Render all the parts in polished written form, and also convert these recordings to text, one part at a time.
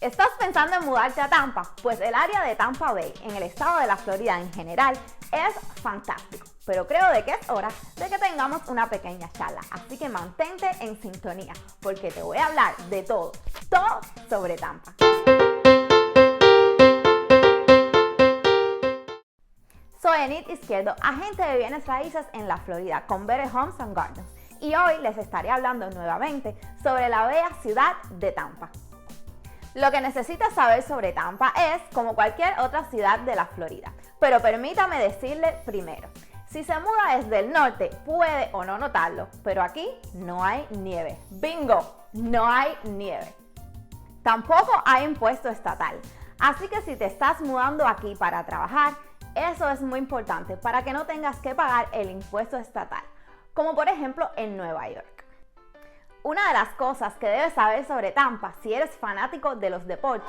¿Estás pensando en mudarte a Tampa? Pues el área de Tampa Bay, en el estado de la Florida en general, es fantástico. Pero creo de que es hora de que tengamos una pequeña charla. Así que mantente en sintonía, porque te voy a hablar de todo sobre Tampa. Soy Enid Izquierdo, agente de bienes raíces en la Florida con Better Homes and Gardens. Y hoy les estaré hablando nuevamente sobre la bella ciudad de Tampa. Lo que necesitas saber sobre Tampa es como cualquier otra ciudad de la Florida, pero permítame decirle primero, si se muda desde el norte puede o no notarlo, pero aquí no hay nieve. ¡Bingo! No hay nieve. Tampoco hay impuesto estatal, así que si te estás mudando aquí para trabajar, eso es muy importante para que no tengas que pagar el impuesto estatal, como por ejemplo en Nueva York. Una de las cosas que debes saber sobre Tampa, si eres fanático de los deportes,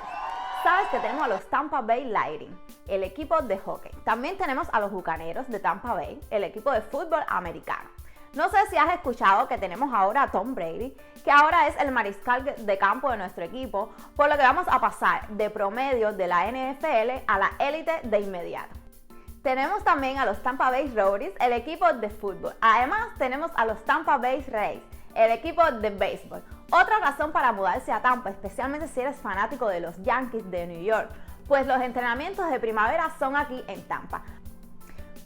sabes que tenemos a los Tampa Bay Lightning, el equipo de hockey. También tenemos a los Bucaneros de Tampa Bay, el equipo de fútbol americano. No sé si has escuchado que tenemos ahora a Tom Brady, que ahora es el mariscal de campo de nuestro equipo, por lo que vamos a pasar de promedio de la NFL a la élite de inmediato. Tenemos también a los Tampa Bay Rowdies, el equipo de fútbol. Además, tenemos a los Tampa Bay Rays, el equipo de béisbol. Otra razón para mudarse a Tampa, especialmente si eres fanático de los Yankees de New York, pues los entrenamientos de primavera son aquí en Tampa.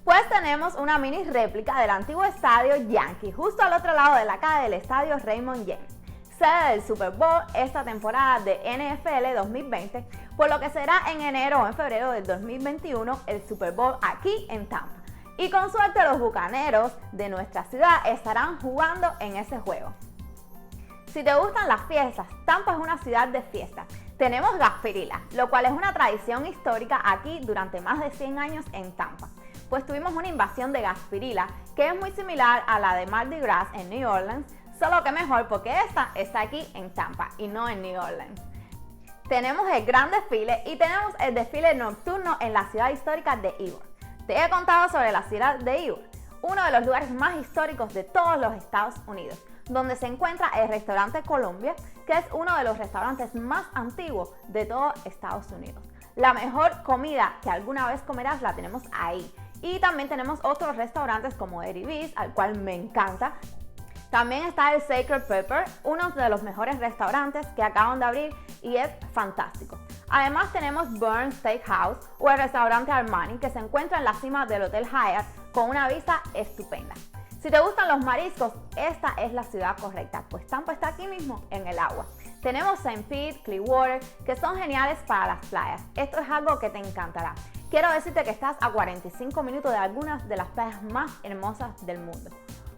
Pues tenemos una mini réplica del antiguo estadio Yankee, justo al otro lado de la calle del estadio Raymond James, sede del Super Bowl esta temporada de NFL 2020, por lo que será en enero o en febrero del 2021 el Super Bowl aquí en Tampa. Y con suerte los Bucaneros de nuestra ciudad estarán jugando en ese juego. Si te gustan las fiestas, Tampa es una ciudad de fiesta. Tenemos Gasparilla, lo cual es una tradición histórica aquí durante más de 100 años en Tampa. Pues tuvimos una invasión de Gasparilla que es muy similar a la de Mardi Gras en New Orleans, solo que mejor porque esta está aquí en Tampa y no en New Orleans. Tenemos el gran desfile y tenemos el desfile nocturno en la ciudad histórica de Ybor. Te he contado sobre la ciudad de Ybor, uno de los lugares más históricos de todos los Estados Unidos, donde se encuentra el restaurante Columbia, que es uno de los restaurantes más antiguos de todo Estados Unidos. La mejor comida que alguna vez comerás la tenemos ahí. Y también tenemos otros restaurantes como Eddie V's, al cual me encanta. También está el Sacred Pepper, uno de los mejores restaurantes que acaban de abrir y es fantástico. Además tenemos Burns Steakhouse o el restaurante Armani, que se encuentra en la cima del Hotel Hyatt con una vista estupenda. Si te gustan los mariscos, esta es la ciudad correcta, pues Tampa está aquí mismo en el agua. Tenemos St. Pete, Clearwater, que son geniales para las playas. Esto es algo que te encantará. Quiero decirte que estás a 45 minutos de algunas de las playas más hermosas del mundo,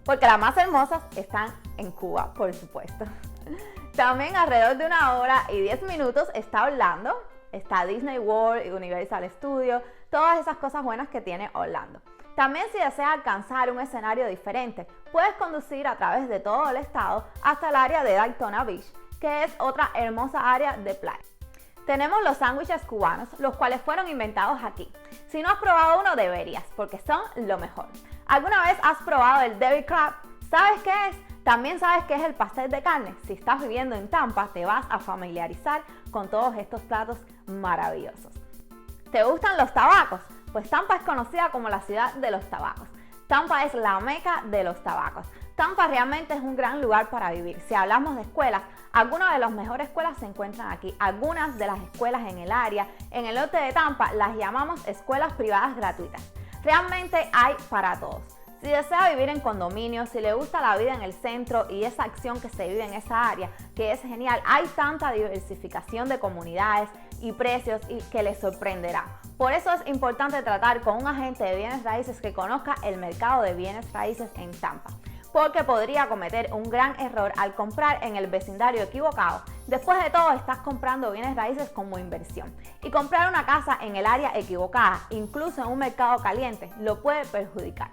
porque las más hermosas están en Cuba, por supuesto. También alrededor de 1 hora y 10 minutos está Orlando, está Disney World y Universal Studios, todas esas cosas buenas que tiene Orlando. También si deseas alcanzar un escenario diferente, puedes conducir a través de todo el estado hasta el área de Daytona Beach, que es otra hermosa área de playa. Tenemos los sándwiches cubanos, los cuales fueron inventados aquí. Si no has probado uno, deberías, porque son lo mejor. ¿Alguna vez has probado el Debbie Crab? ¿Sabes qué es? También sabes qué es el pastel de carne. Si estás viviendo en Tampa, te vas a familiarizar con todos estos platos maravillosos. ¿Te gustan los tabacos? Pues Tampa es conocida como la ciudad de los tabacos. Tampa es la meca de los tabacos. Tampa realmente es un gran lugar para vivir. Si hablamos de escuelas, algunas de las mejores escuelas se encuentran aquí. Algunas de las escuelas en el área, en el norte de Tampa, las llamamos escuelas privadas gratuitas. Realmente hay para todos. Si desea vivir en condominios, si le gusta la vida en el centro y esa acción que se vive en esa área, que es genial, hay tanta diversificación de comunidades y precios y que les sorprenderá. Por eso es importante tratar con un agente de bienes raíces que conozca el mercado de bienes raíces en Tampa, porque podría cometer un gran error al comprar en el vecindario equivocado. Después de todo, estás comprando bienes raíces como inversión y comprar una casa en el área equivocada, incluso en un mercado caliente, lo puede perjudicar.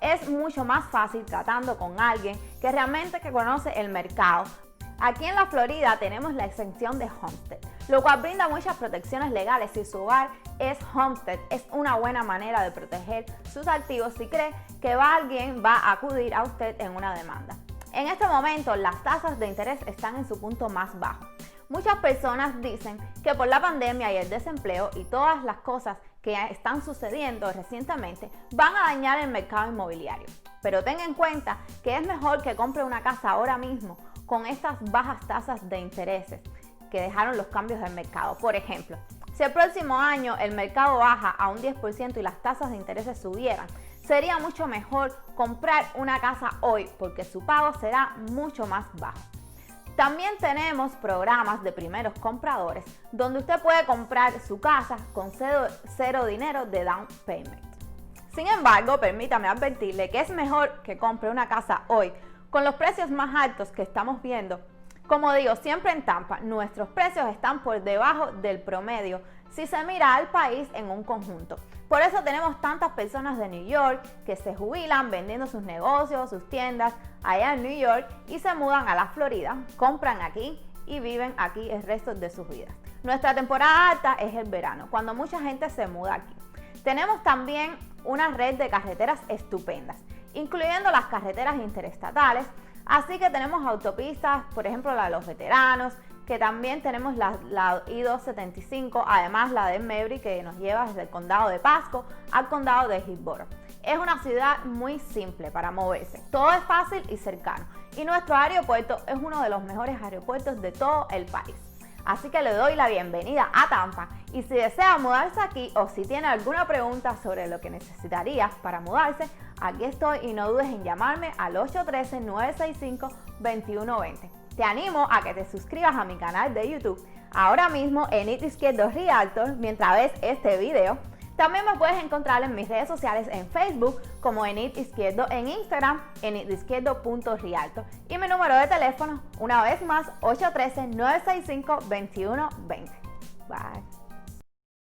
Es mucho más fácil tratando con alguien que realmente conoce el mercado. Aquí en la Florida tenemos la exención de Homestead, lo cual brinda muchas protecciones legales si su hogar es Homestead. Es una buena manera de proteger sus activos si cree que alguien va a acudir a usted en una demanda. En este momento las tasas de interés están en su punto más bajo. Muchas personas dicen que por la pandemia y el desempleo y todas las cosas que están sucediendo recientemente van a dañar el mercado inmobiliario. Pero ten en cuenta que es mejor que compre una casa ahora mismo con estas bajas tasas de intereses que dejaron los cambios del mercado. Por ejemplo, si el próximo año el mercado baja a un 10% y las tasas de intereses subieran, sería mucho mejor comprar una casa hoy porque su pago será mucho más bajo. También tenemos programas de primeros compradores donde usted puede comprar su casa con cero dinero de down payment. Sin embargo, permítame advertirle que es mejor que compre una casa hoy con los precios más altos que estamos viendo. Como digo, siempre en Tampa, nuestros precios están por debajo del promedio si se mira al país en un conjunto. Por eso tenemos tantas personas de New York que se jubilan vendiendo sus negocios, sus tiendas allá en New York y se mudan a la Florida, compran aquí y viven aquí el resto de sus vidas. Nuestra temporada alta es el verano, cuando mucha gente se muda aquí. Tenemos también una red de carreteras estupendas, incluyendo las carreteras interestatales. Así que tenemos autopistas, por ejemplo la de los veteranos, que también tenemos la I-275, además la de Mebry que nos lleva desde el condado de Pasco al condado de Hillsborough. Es una ciudad muy simple para moverse, todo es fácil y cercano y nuestro aeropuerto es uno de los mejores aeropuertos de todo el país. Así que le doy la bienvenida a Tampa y si desea mudarse aquí o si tiene alguna pregunta sobre lo que necesitaría para mudarse, aquí estoy y no dudes en llamarme al 813-965-2120. Te animo a que te suscribas a mi canal de YouTube ahora mismo, Enid Izquierdo Realtor, mientras ves este video. También me puedes encontrar en mis redes sociales en Facebook como Enid Izquierdo, en Instagram enidizquierdo.realtor y mi número de teléfono, una vez más, 813-965-2120. Bye.